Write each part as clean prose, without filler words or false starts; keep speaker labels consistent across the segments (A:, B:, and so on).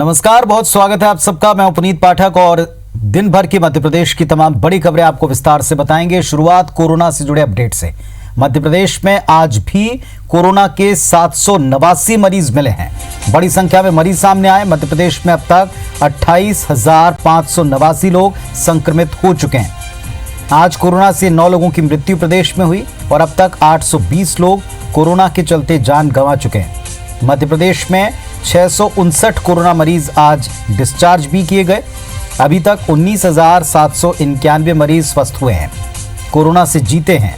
A: नमस्कार, बहुत स्वागत है आप सबका। मैं पुनीत पाठक और दिन भर की मध्य प्रदेश की तमाम बड़ी खबरें आपको विस्तार से बताएंगे। शुरुआत कोरोना से जुड़े अपडेट से। मध्य प्रदेश में आज भी कोरोना के 789 मरीज मिले हैं। बड़ी संख्या में मरीज सामने आए। मध्य प्रदेश में अब तक 28,589 लोग संक्रमित हो चुके हैं। आज कोरोना से 9 लोगों की मृत्यु प्रदेश में हुई और अब तक 820 लोग कोरोना के चलते जान गंवा चुके हैं। मध्य प्रदेश में 659 कोरोना मरीज आज डिस्चार्ज भी किए गए। अभी तक 19,791 मरीज स्वस्थ हुए हैं, कोरोना से जीते हैं।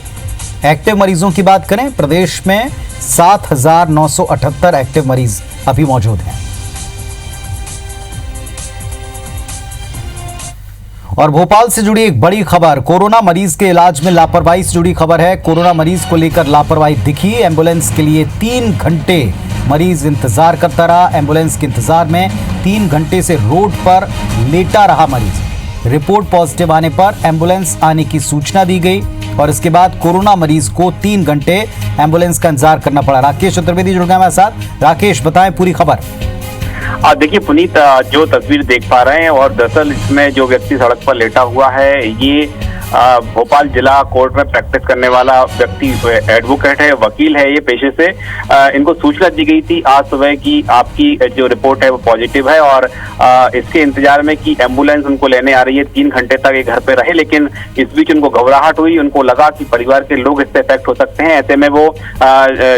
A: एक्टिव मरीजों की बात करें, प्रदेश में 7,978 एक्टिव मरीज अभी मौजूद हैं। और भोपाल से जुड़ी एक बड़ी खबर, कोरोना मरीज के इलाज में लापरवाही से जुड़ी खबर है। कोरोना मरीज को लेकर लापरवाही दिखी। एम्बुलेंस के लिए 3 घंटे मरीज इंतजार करता रहा। एम्बुलेंस के इंतजार में 3 घंटे से रोड पर लेटा रहा मरीज। रिपोर्ट पॉजिटिव आने पर एम्बुलेंस आने की सूचना दी गई और इसके बाद कोरोना मरीज को 3 घंटे एम्बुलेंस का इंतजार करना पड़ा। राकेश चतुर्वेदी जुड़ गए हमारे साथ। राकेश, बताएं पूरी खबर।
B: देखिए पुनीत, जो तस्वीर देख पा रहे हैं और दरअसल इसमें जो व्यक्ति सड़क पर लेटा हुआ है, ये भोपाल जिला कोर्ट में प्रैक्टिस करने वाला व्यक्ति एडवोकेट है, वकील है ये पेशे से। इनको सूचना दी गई थी आज सुबह कि आपकी जो रिपोर्ट है वो पॉजिटिव है और इसके इंतजार में कि एम्बुलेंस उनको लेने आ रही है। 3 घंटे तक ये घर पे रहे, लेकिन इस बीच उनको घबराहट हुई। उनको लगा कि परिवार के लोग इससे इफेक्ट हो सकते हैं। ऐसे में वो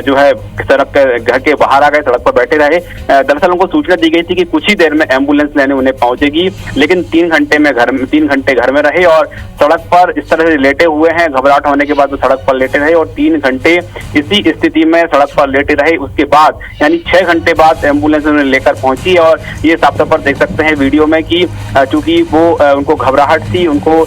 B: जो है सड़क घर के बाहर आ गए, सड़क पर बैठे रहे। दरअसल उनको सूचना दी गई थी कि कुछ ही देर में एम्बुलेंस लेने उन्हें पहुंचेगी, लेकिन 3 घंटे घर में रहे और सड़क पर इस तरह से लेटे हुए हैं। घबराहट होने के बाद वो सड़क पर लेटे रहे और 3 घंटे इसी स्थिति में सड़क पर लेटे रहे। उसके बाद यानी 6 घंटे बाद एम्बुलेंस उन्हें लेकर पहुंची और ये साफ तौर पर देख सकते हैं वीडियो में कि चूंकि वो उनको घबराहट थी, उनको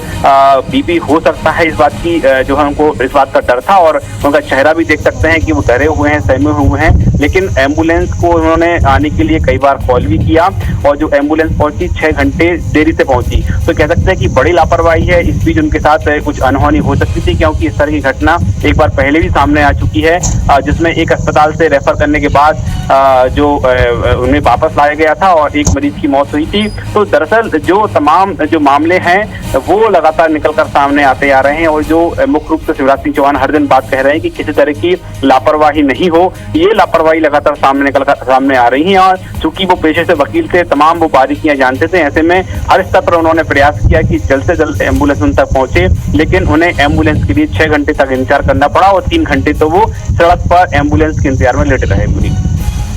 B: बीपी हो सकता है, इस बात की जो है उनको इस बात का डर था और उनका चेहरा भी देख सकते हैं कि वो डरे हुए हैं, सहमे हुए हैं। लेकिन एम्बुलेंस को उन्होंने आने के लिए कई बार कॉल भी किया और जो एम्बुलेंस पहुंची 6 घंटे देरी से पहुंची। तो कह सकते हैं कि बड़ी लापरवाही है। इस बीच उनके साथ कुछ अनहोनी हो सकती थी, क्योंकि इस तरह की घटना एक बार पहले भी सामने आ चुकी है, जिसमें एक अस्पताल से रेफर करने के बाद जो उन्हें वापस लाया गया था और एक मरीज की मौत हुई थी। तो दरअसल जो तमाम जो मामले हैं वो लगातार निकलकर सामने आते आ रहे हैं और जो मुख्य रूप से शिवराज सिंह चौहान हर दिन बात कह रहे हैं कि किसी तरह की लापरवाही नहीं हो, ये लापरवाही लगातार सामने आ रही है। और चूंकि वो पेशे से वकील थे, तमाम वो बारीकियां जानते थे, ऐसे में हर स्तर पर उन्होंने प्रयास किया कि जल्द से जल्द एम्बुलेंस उन तक पहुंचे, लेकिन उन्हें एम्बुलेंस के लिए 6 घंटे तक इंतजार करना पड़ा और 3 घंटे तो वो सड़क पर एम्बुलेंस के इंतजार में लेटे रहे।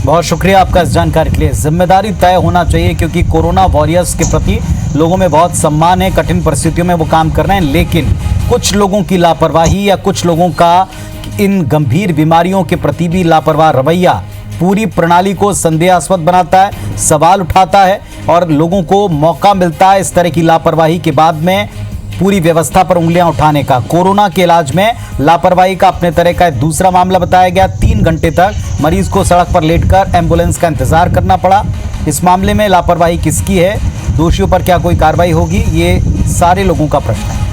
A: बहुत शुक्रिया आपका इस जानकारी के लिए। जिम्मेदारी तय होना चाहिए, क्योंकि कोरोना वॉरियर्स के प्रति लोगों में बहुत सम्मान है। कठिन परिस्थितियों में वो काम कर रहे हैं, लेकिन कुछ लोगों की लापरवाही या कुछ लोगों का इन गंभीर बीमारियों के प्रति भी लापरवाह रवैया पूरी प्रणाली को संदेहास्पद बनाता है, सवाल उठाता है और लोगों को मौका मिलता है इस तरह की लापरवाही के बाद में पूरी व्यवस्था पर उंगलियां उठाने का। कोरोना के इलाज में लापरवाही का अपने तरह का दूसरा मामला बताया गया। 3 घंटे तक मरीज को सड़क पर लेटकर एम्बुलेंस का इंतजार करना पड़ा। इस मामले में लापरवाही किसकी है, दोषियों पर क्या कोई कार्रवाई होगी, ये सारे लोगों का प्रश्न है।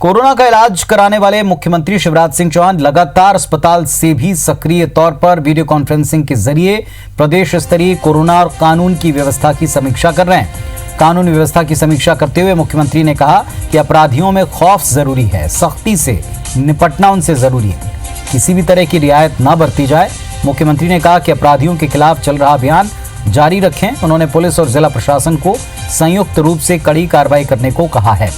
A: कोरोना का इलाज कराने वाले मुख्यमंत्री शिवराज सिंह चौहान लगातार अस्पताल से भी सक्रिय तौर पर वीडियो कॉन्फ्रेंसिंग के जरिए प्रदेश स्तरीय कोरोना और कानून की व्यवस्था की समीक्षा कर रहे हैं। कानूनी व्यवस्था की समीक्षा करते हुए मुख्यमंत्री ने कहा कि अपराधियों में खौफ जरूरी है, सख्ती से निपटना उनसे जरूरी है, किसी भी तरह की रियायत न बरती जाए। मुख्यमंत्री ने कहा कि अपराधियों के खिलाफ चल रहा अभियान जारी रखें। उन्होंने पुलिस और जिला प्रशासन को संयुक्त रूप से कड़ी कार्रवाई करने को कहा है।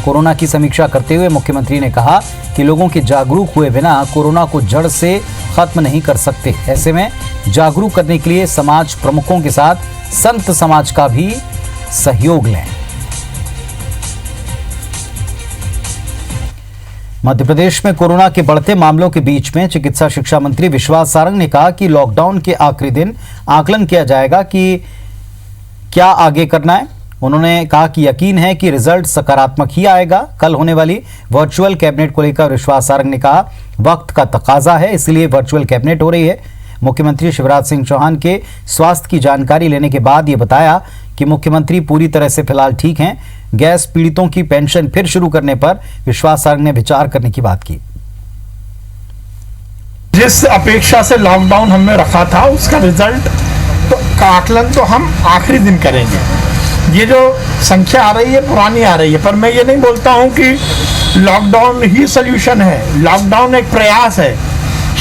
A: कोरोना की समीक्षा करते हुए मुख्यमंत्री ने कहा कि लोगों के जागरूक हुए बिना कोरोना को जड़ से खत्म नहीं कर सकते। ऐसे में जागरूक करने के लिए समाज प्रमुखों के साथ संत समाज का भी सहयोग लें। मध्य प्रदेश में कोरोना के बढ़ते मामलों के बीच में चिकित्सा शिक्षा मंत्री विश्वास सारंग ने कहा कि लॉकडाउन के आखिरी दिन आकलन किया जाएगा कि क्या आगे करना है। उन्होंने कहा कि यकीन है कि रिजल्ट सकारात्मक ही आएगा। कल होने वाली वर्चुअल कैबिनेट को लेकर विश्वास सारंग ने कहा वक्त का तकाजा है, इसलिए वर्चुअल कैबिनेट हो रही है। मुख्यमंत्री शिवराज सिंह चौहान के स्वास्थ्य की जानकारी लेने के बाद ये बताया कि मुख्यमंत्री पूरी तरह से फिलहाल ठीक हैं। गैस पीड़ितों की पेंशन फिर शुरू करने पर विश्वास सारंग ने विचार करने की बात की।
C: जिस अपेक्षा से लॉकडाउन हमने रखा था उसका रिजल्ट तो का आकलन तो हम आखिरी दिन करेंगे। ये जो संख्या आ रही है पुरानी आ रही है, पर मैं ये नहीं बोलता हूँ कि लॉकडाउन ही सल्यूशन है। लॉकडाउन एक प्रयास है।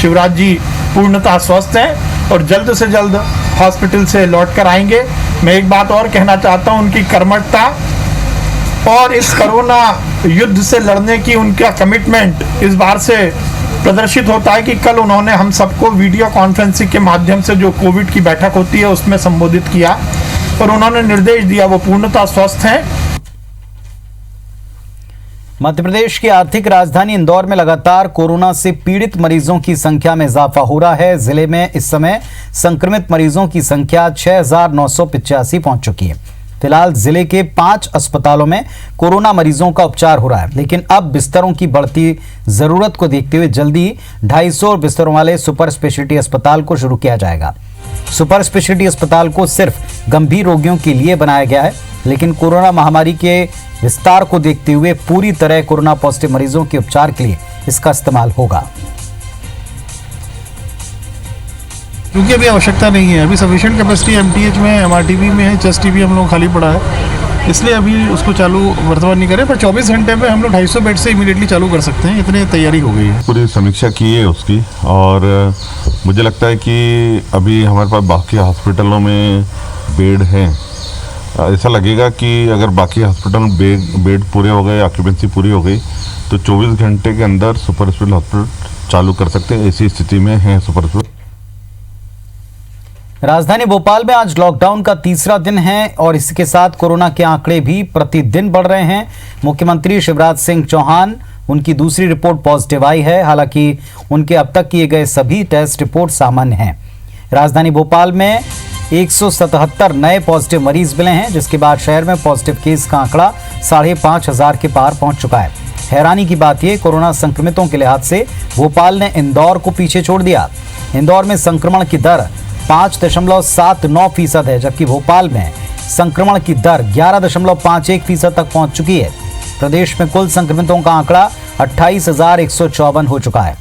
C: शिवराज जी पूर्णतः स्वस्थ हैं और जल्द से जल्द हॉस्पिटल से लौट कर आएंगे। मैं एक बात और कहना चाहता हूँ, उनकी कर्मठता और इस कोरोना युद्ध से लड़ने की उनका कमिटमेंट इस बार से प्रदर्शित होता है कि कल उन्होंने हम सबको वीडियो कॉन्फ्रेंसिंग के माध्यम से जो कोविड की बैठक होती है उसमें संबोधित किया और उन्होंने निर्देश दिया, वो पूर्णतः स्वस्थ हैं।
A: मध्य प्रदेश की आर्थिक राजधानी इंदौर में लगातार कोरोना से पीड़ित मरीजों की संख्या में इजाफा हो रहा है। जिले में इस समय संक्रमित मरीजों की संख्या 6,985 पहुंच चुकी है। फिलहाल जिले के 5 अस्पतालों में कोरोना मरीजों का उपचार हो रहा है, लेकिन अब बिस्तरों की बढ़ती जरूरत को देखते हुए जल्दी 250 बिस्तरों वाले सुपर स्पेशलिटी अस्पताल को शुरू किया जाएगा। सुपर स्पेशलिटी अस्पताल को सिर्फ गंभीर रोगियों के लिए बनाया गया है, लेकिन कोरोना महामारी के विस्तार को देखते हुए पूरी तरह कोरोना पॉजिटिव मरीजों के उपचार के लिए इसका इस्तेमाल होगा।
D: क्योंकि अभी आवश्यकता नहीं है, अभी सफिशिएंट कैपेसिटी एमटीएच में, एमआरटीबी में है, चेस्ट टीबी हम लोग खाली पड़ा है, इसलिए अभी उसको चालू वर्तमान नहीं करें। पर 24 घंटे में हम लोग 250 बेड से इमीडिएटली चालू कर सकते हैं, इतनी तैयारी हो गई है।
E: पूरी समीक्षा की है उसकी, और मुझे लगता है कि अभी हमारे पास बाकी हॉस्पिटलों में बेड हैं। ऐसा लगेगा कि अगर बाकी हॉस्पिटल में बेड पूरे हो गए, ऑक्यूपेंसी पूरी हो गई, तो 24 घंटे के अंदर सुपर स्पेशल हॉस्पिटल चालू कर सकते हैं। ऐसी स्थिति में है सुपर स्पेशल।
A: राजधानी भोपाल में आज लॉकडाउन का तीसरा दिन है और इसके साथ कोरोना के आंकड़े भी प्रतिदिन बढ़ रहे हैं। मुख्यमंत्री शिवराज सिंह चौहान, उनकी दूसरी रिपोर्ट पॉजिटिव आई है। हालांकि उनके अब तक किए गए सभी टेस्ट रिपोर्ट सामान्य हैं। राजधानी भोपाल में 177 नए पॉजिटिव मरीज मिले हैं, जिसके बाद शहर में पॉजिटिव केस का आंकड़ा 5,500 के पार पहुंच चुका है। हैरानी की बात यह, कोरोना संक्रमितों के लिहाज से भोपाल ने इंदौर को पीछे छोड़ दिया। इंदौर में संक्रमण की दर 5.79% है, जबकि भोपाल में संक्रमण की दर 11.51% तक पहुंच चुकी है। प्रदेश में कुल संक्रमितों का आंकड़ा 28,154 हो चुका है।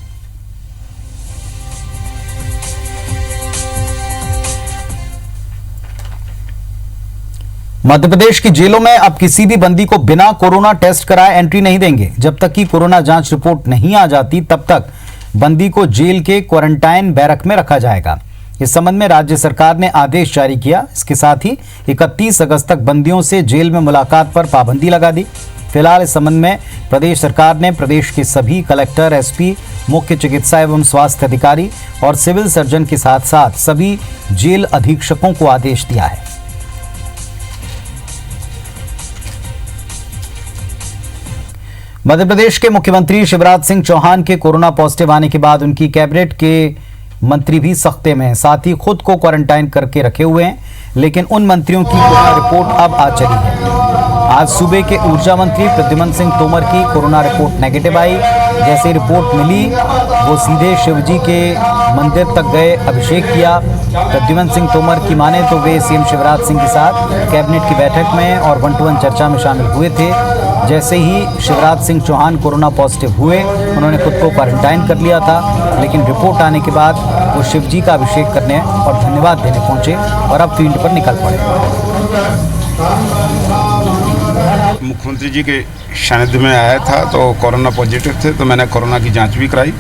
A: मध्य प्रदेश की जेलों में अब किसी भी बंदी को बिना कोरोना टेस्ट कराए एंट्री नहीं देंगे। जब तक कि कोरोना जांच रिपोर्ट नहीं आ जाती, तब तक बंदी को जेल के क्वारंटाइन बैरक में रखा जाएगा। इस संबंध में राज्य सरकार ने आदेश जारी किया। इसके साथ ही 31 अगस्त तक बंदियों से जेल में मुलाकात पर पाबंदी लगा दी। फिलहाल इस संबंध में प्रदेश सरकार ने प्रदेश के सभी कलेक्टर, एसपी, मुख्य चिकित्सा एवं स्वास्थ्य अधिकारी और सिविल सर्जन के साथ साथ सभी जेल अधीक्षकों को आदेश दिया है। मध्य प्रदेश के मुख्यमंत्री शिवराज सिंह चौहान के कोरोना पॉजिटिव आने के बाद उनकी कैबिनेट के मंत्री भी सख्ते में हैं, साथ ही खुद को क्वारंटाइन करके रखे हुए हैं। लेकिन उन मंत्रियों की कोरोना रिपोर्ट अब आ चली है। आज सूबे के ऊर्जा मंत्री प्रद्युमन सिंह तोमर की कोरोना रिपोर्ट नेगेटिव आई। जैसे रिपोर्ट मिली, वो सीधे शिवजी के मंदिर तक गए, अभिषेक किया। प्रद्युमन सिंह तोमर की माने तो वे सीएम शिवराज सिंह के साथ कैबिनेट की बैठक में और 1-to-1 चर्चा में शामिल हुए थे। जैसे ही शिवराज सिंह चौहान कोरोना पॉजिटिव हुए, उन्होंने खुद को क्वारंटाइन कर लिया था, लेकिन रिपोर्ट आने के बाद वो शिवजी का अभिषेक करने और धन्यवाद देने पहुंचे और अब फील्ड पर निकल पड़े।
F: मुख्यमंत्री जी के सानिध्य में आया था तो कोरोना पॉजिटिव थे, तो मैंने कोरोना की जांच भी कराई।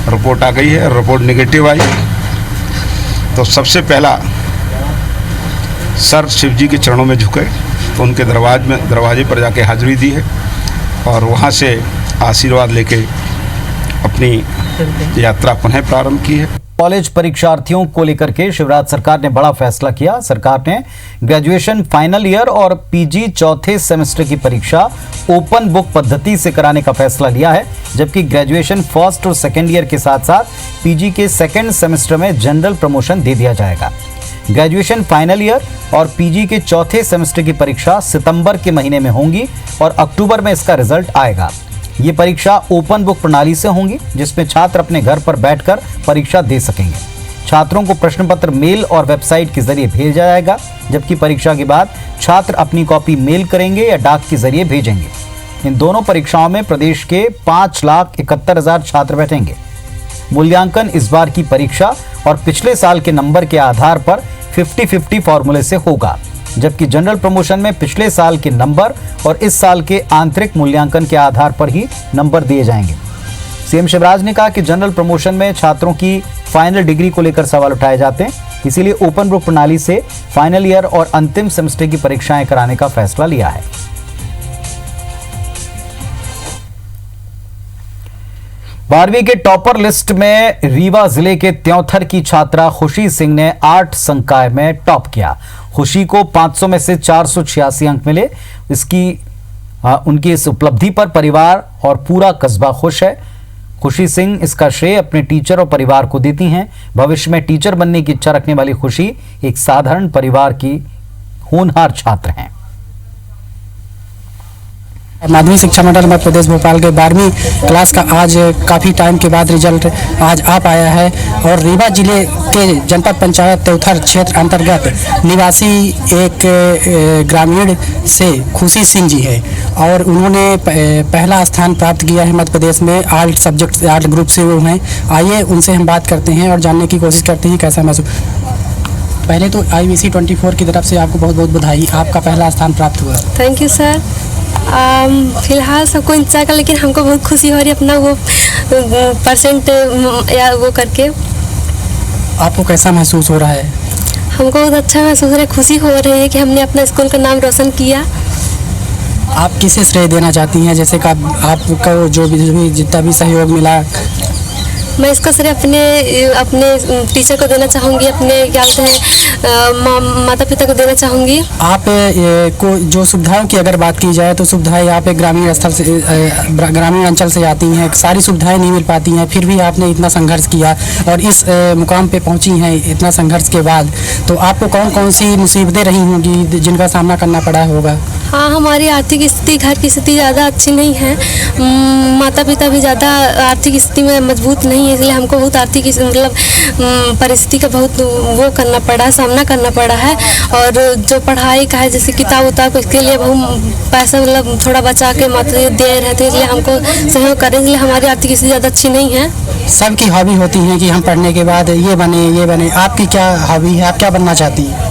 F: रिपोर्ट आ गई है, रिपोर्ट नेगेटिव आई। तो सबसे पहला सर शिव जी के चरणों में झुके, तो उनके दरवाजे पर जाके हाजिरी दी है और वहाँ से आशीर्वाद लेके अपनी यात्रा पुनः प्रारंभ की है।
A: कॉलेज परीक्षार्थियों को लेकर के शिवराज सरकार ने बड़ा फैसला किया। सरकार ने ग्रेजुएशन फाइनल ईयर और पीजी चौथे सेमेस्टर की परीक्षा ओपन बुक पद्धति से कराने का फैसला लिया है, जबकि ग्रेजुएशन फर्स्ट और सेकेंड ईयर के साथ साथ पीजी के सेकेंड सेमेस्टर में जनरल प्रमोशन दे दिया जाएगा। ग्रेजुएशन फाइनल ईयर और पीजी के चौथे सेमेस्टर की परीक्षा सितंबर के महीने में होंगी और अक्टूबर में इसका रिजल्ट आएगा। ये परीक्षा ओपन बुक प्रणाली से होंगी, जिसमें छात्र अपने घर पर बैठकर परीक्षा दे सकेंगे। छात्रों को प्रश्न पत्र मेल और वेबसाइट के जरिए भेजा जाएगा, जबकि परीक्षा के बाद छात्र अपनी कॉपी मेल करेंगे या डाक के जरिए भेजेंगे। इन दोनों परीक्षाओं में प्रदेश के 5,71,000 छात्र बैठेंगे। मूल्यांकन इस बार की परीक्षा और पिछले साल के नंबर के आधार पर 50-50 फॉर्मूले से होगा, जबकि जनरल प्रमोशन में पिछले साल के नंबर और इस साल के आंतरिक मूल्यांकन के आधार पर ही नंबर दिए जाएंगे। सीएम शिवराज ने कहा कि जनरल प्रमोशन में छात्रों की फाइनल डिग्री को लेकर सवाल उठाए जाते हैं, इसीलिए ओपन बुक प्रणाली से फाइनल ईयर और अंतिम सेमेस्टर की परीक्षाएं कराने का फैसला लिया है। बारहवीं के टॉपर लिस्ट में रीवा जिले के त्योंथर की छात्रा खुशी सिंह ने 8 संकाय में टॉप किया। खुशी को 500 में से 486 अंक मिले। उनकी इस उपलब्धि पर परिवार और पूरा कस्बा खुश है। खुशी सिंह इसका श्रेय अपने टीचर और परिवार को देती हैं। भविष्य में टीचर बनने की इच्छा रखने वाली खुशी एक साधारण परिवार की होनहार छात्र हैं।
G: माध्यमिक शिक्षा मंडल मध्य प्रदेश भोपाल के 12वीं क्लास का आज काफ़ी टाइम के बाद रिजल्ट आज आ पाया है और रीवा जिले के जनपद पंचायत त्योथर क्षेत्र अंतर्गत निवासी एक ग्रामीण से खुशी सिंह जी है और उन्होंने पहला स्थान प्राप्त किया है मध्य प्रदेश में। आर्ट सब्जेक्ट आर्ट ग्रुप से वो हैं। आइए उनसे हम बात करते हैं और जानने की कोशिश करते हैं कैसा महसूस। पहले तो IBC 24 की तरफ से आपको बहुत बहुत बधाई, आपका पहला स्थान प्राप्त हुआ।
H: Thank you sir. फिलहाल सबको इंतजार कर, लेकिन हमको बहुत खुशी हो रही है अपना वो परसेंट या वो करके।
G: आपको कैसा महसूस हो रहा है?
H: हमको बहुत अच्छा महसूस हो रहा है, खुशी हो रही है कि हमने अपना स्कूल का नाम रोशन किया।
G: आप किसे श्रेय देना चाहती हैं, जैसे कि आपका जो भी जितना भी सहयोग मिला?
H: मैं इसका श्रेय अपने टीचर को देना चाहूँगी, अपने क्या बोलते हैं माता पिता को देना चाहूँगी।
G: आप को जो सुविधाओं की अगर बात की जाए तो सुविधाएं यहाँ पे ग्रामीण स्थल से ग्रामीण अंचल से आती हैं, सारी सुविधाएं नहीं मिल पाती हैं, फिर भी आपने इतना संघर्ष किया और इस मुकाम पे पहुँची हैं इतना संघर्ष के बाद। तो आपको कौन कौन सी मुसीबतें रही होंगी जिनका सामना करना पड़ा होगा?
H: हाँ, हमारी आर्थिक स्थिति, घर की स्थिति ज़्यादा अच्छी नहीं है। माता पिता भी ज़्यादा आर्थिक स्थिति में मजबूत नहीं है, इसलिए हमको बहुत आर्थिक मतलब परिस्थिति का बहुत वो करना पड़ा है, सामना करना पड़ा है। और जो पढ़ाई का है जैसे किताब उताब, इसके लिए हम पैसा मतलब थोड़ा बचा के माता दे रहे थे, इसलिए हमको सहयोग करें, इसलिए हमारी आर्थिक स्थिति ज़्यादा अच्छी नहीं है।
G: सबकी हॉबी होती है कि हम पढ़ने के बाद ये बने। आपकी क्या हॉबी है, आप क्या बनना चाहती हैं?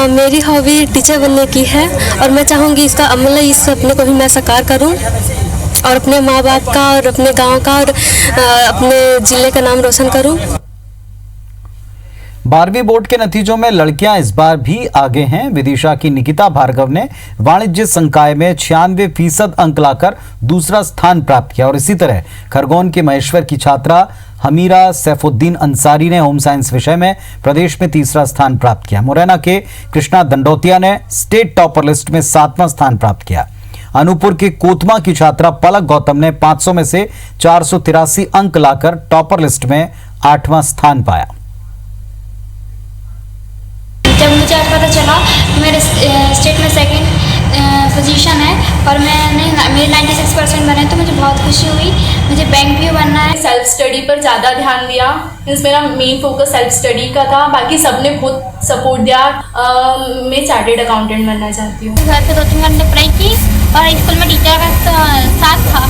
H: मेरी हॉबी टीचर बनने की है और मैं चाहूँगी इसका मतलब इस सपने को भी मैं साकार करूँ और अपने माँ बाप का और अपने गांव का और अपने जिले का नाम रोशन करूँ।
A: 12वीं बोर्ड के नतीजों में लड़कियां इस बार भी आगे हैं। विदिशा की निकिता भार्गव ने वाणिज्य संकाय में 96% अंक लाकर दूसरा स्थान प्राप्त किया और इसी तरह खरगोन के महेश्वर की छात्रा हमीरा सैफुद्दीन अंसारी ने होम साइंस विषय में प्रदेश में तीसरा स्थान प्राप्त किया। मुरैना के कृष्णा दंडोतिया ने स्टेट टॉपर लिस्ट में 7वां स्थान प्राप्त किया। अनूपपुर के कोतमा की छात्रा पलक गौतम ने 500 में से 483 अंक लाकर टॉपर लिस्ट में 8वां स्थान पाया।
I: जब मुझे आज पता चला मेरे स्टेट में सेकंड पोजीशन है और मेरे 96% बने तो मुझे बहुत खुशी हुई। मुझे बैंक भी बनना है।
J: सेल्फ स्टडी पर ज़्यादा ध्यान दिया, मेरा मेन फोकस सेल्फ स्टडी का था, बाकी सबने बहुत सपोर्ट दिया। मैं चार्टेड अकाउंटेंट बनना चाहती हूँ।
I: घर से 2-3 घंटे पढ़ाई की और स्कूल में टीचर का साथ था।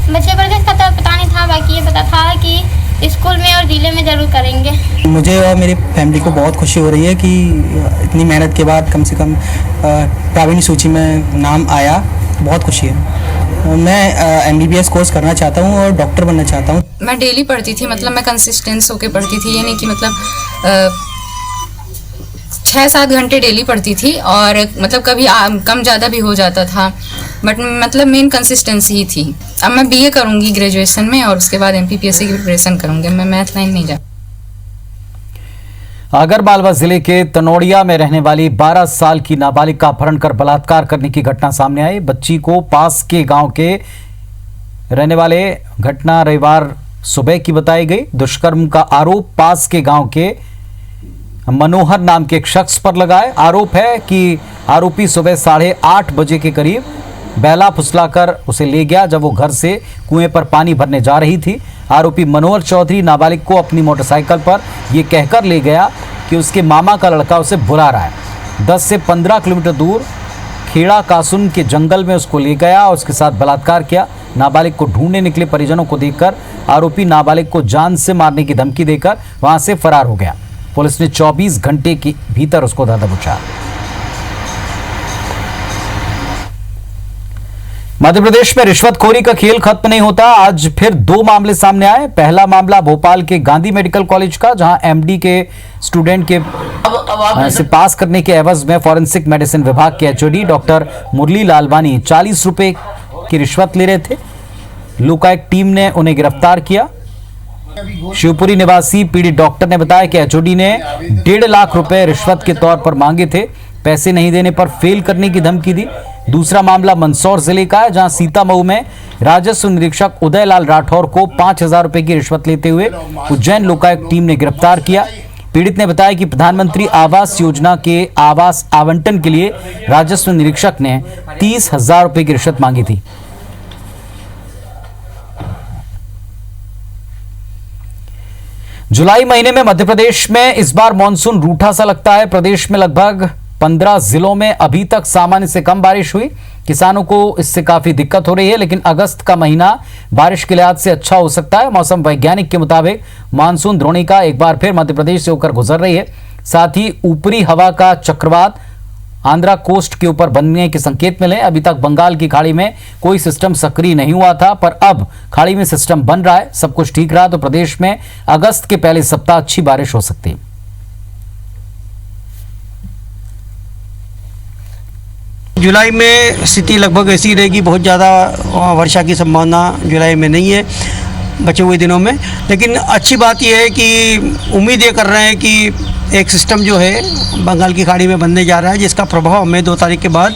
I: मध्य प्रदेश का तो पता नहीं था, बाकी ये पता था कि स्कूल में और जिले में ज़रूर करेंगे। मुझे और मेरी फैमिली को बहुत खुशी हो रही है कि इतनी मेहनत के बाद कम से कम प्रावीण्य सूची में नाम आया। बहुत खुशी है। मैं MBBS कोर्स करना चाहता हूँ और डॉक्टर बनना चाहता हूँ।
K: मैं डेली पढ़ती थी, मतलब मैं कंसिस्टेंस होकर पढ़ती थी, ये नहीं कि मतलब 6-7 घंटे डेली पढ़ती थी और मतलब कभी कम ज़्यादा भी हो जाता था, बट मतलब मेन कंसिस्टेंसी ही थी। अब मैं BA करूँगी ग्रेजुएशन में और उसके बाद MPPSC की प्रिपरेशन करूँगी। मैं मैथ लाइन नहीं जा।
A: आगरमालवा जिले के तनोड़िया में रहने वाली 12 साल की नाबालिग का अपहरण कर बलात्कार करने की घटना सामने आई। बच्ची को पास के गांव के रहने वाले घटना रविवार सुबह की बताई गई। दुष्कर्म का आरोप पास के गांव के मनोहर नाम के एक शख्स पर लगाए। आरोप है कि आरोपी सुबह 8:30 बजे के करीब बैला फुसलाकर उसे ले गया जब वो घर से कुएं पर पानी भरने जा रही थी। आरोपी मनोहर चौधरी नाबालिग को अपनी मोटरसाइकिल पर ये कहकर ले गया कि उसके मामा का लड़का उसे बुला रहा है। 10 से 15 किलोमीटर दूर खेड़ा कासुन के जंगल में उसको ले गया और उसके साथ बलात्कार किया। नाबालिग को ढूंढने निकले परिजनों को देखकर आरोपी नाबालिग को जान से मारने की धमकी देकर वहां से फरार हो गया। पुलिस ने 24 घंटे के भीतर उसको धर दबोचा। मध्य प्रदेश में रिश्वतखोरी का खेल खत्म नहीं होता। आज फिर 2 मामले सामने आए। पहला मामला भोपाल के गांधी मेडिकल कॉलेज का, जहां एमडी के स्टूडेंट के से पास करने के एवज में फॉरेंसिक मेडिसिन विभाग के एचओडी डॉक्टर मुरली लालवानी 40 रुपए की रिश्वत ले रहे थे। लोकायुक्त टीम ने उन्हें गिरफ्तार किया। शिवपुरी निवासी पीड़ित डॉक्टर ने बताया कि एचओडी ने 1.5 लाख रुपए रिश्वत के तौर पर मांगे थे। पैसे नहीं देने पर फेल करने की धमकी दी। दूसरा मामला मंदसौर जिले का है, जहां सीतामऊ में राजस्व निरीक्षक उदय लाल राठौर को 5000 रुपए की रिश्वत लेते हुए उज्जैन लोकायुक्त टीम ने गिरफ्तार किया। पीड़ित ने बताया कि प्रधानमंत्री आवास योजना के आवास आवंटन के लिए राजस्व निरीक्षक ने 30,000 रुपए की रिश्वत मांगी थी। जुलाई महीने में मध्य प्रदेश में इस बार मानसून रूठा सा लगता है। प्रदेश में लगभग 15 जिलों में अभी तक सामान्य से कम बारिश हुई। किसानों को इससे काफी दिक्कत हो रही है, लेकिन अगस्त का महीना बारिश के लिहाज से अच्छा हो सकता है। मौसम वैज्ञानिक के मुताबिक मानसून द्रोणिका एक बार फिर मध्य प्रदेश से होकर गुजर रही है। साथ ही ऊपरी हवा का चक्रवात आंध्रा कोस्ट के ऊपर बनने के संकेत मिले। अभी तक बंगाल की खाड़ी में कोई सिस्टम सक्रिय नहीं हुआ था, पर अब खाड़ी में सिस्टम बन रहा है। सब कुछ ठीक रहा तो प्रदेश में अगस्त के पहले सप्ताह अच्छी बारिश हो सकती है।
L: जुलाई में स्थिति लगभग ऐसी रहेगी। बहुत ज़्यादा वर्षा की संभावना जुलाई में नहीं है बचे हुए दिनों में। लेकिन अच्छी बात यह है कि उम्मीद ये कर रहे हैं कि एक सिस्टम जो है बंगाल की खाड़ी में बनने जा रहा है, जिसका प्रभाव हमें 2 तारीख के बाद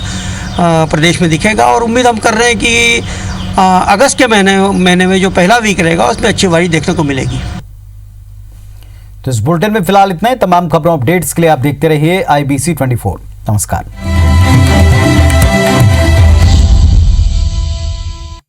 L: प्रदेश में दिखेगा। और उम्मीद हम कर रहे हैं कि अगस्त के महीने में जो पहला वीक रहेगा उसमें अच्छी बारिश देखने को मिलेगी।
A: तो इस बुलेटिन में फिलहाल इतना ही। तमाम खबरों अपडेट्स के लिए आप देखते रहिए IBC 24। नमस्कार।